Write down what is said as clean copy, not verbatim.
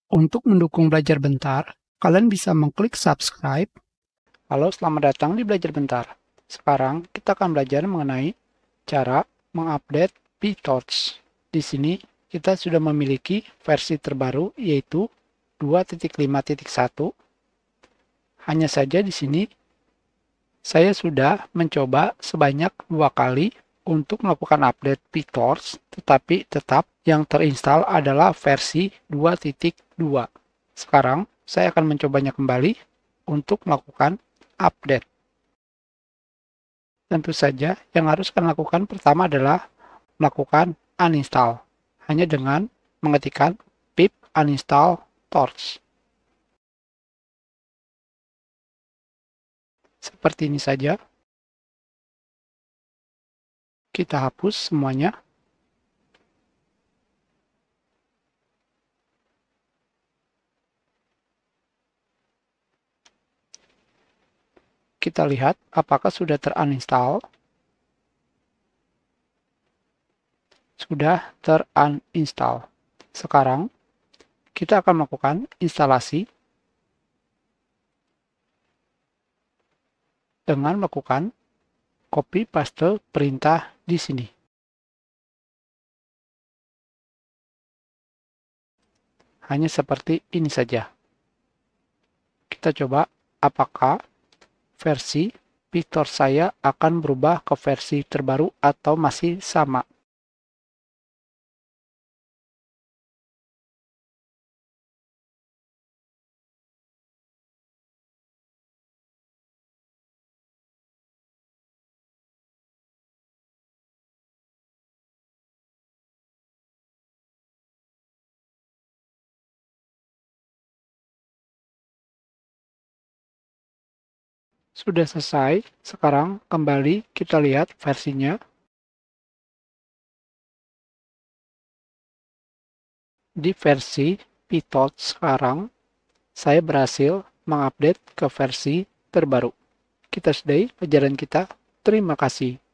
Untuk mendukung Belajar Bentar, kalian bisa mengklik subscribe. Halo, selamat datang di Belajar Bentar. Sekarang kita akan belajar mengenai cara mengupdate PyTorch. Di sini kita sudah memiliki versi terbaru yaitu 2.5.1. Hanya saja di sini saya sudah mencoba sebanyak 2 kali untuk melakukan update PyTorch, tetapi tetap yang terinstall adalah versi 2.2. Sekarang saya akan mencobanya kembali untuk melakukan update. Tentu saja yang harus kalian lakukan pertama adalah melakukan uninstall. Hanya dengan mengetikkan pip uninstall torch. Seperti ini saja. Kita hapus semuanya. Kita lihat apakah sudah teruninstall. Sudah teruninstall. Sekarang kita akan melakukan instalasi dengan melakukan copy paste perintah di sini. Hanya seperti ini saja. Kita coba apakah versi PyTorch saya akan berubah ke versi terbaru atau masih sama. Sudah selesai, sekarang kembali kita lihat versinya. Di versi PyTorch sekarang, saya berhasil mengupdate ke versi terbaru. Kita sudahi pelajaran kita. Terima kasih.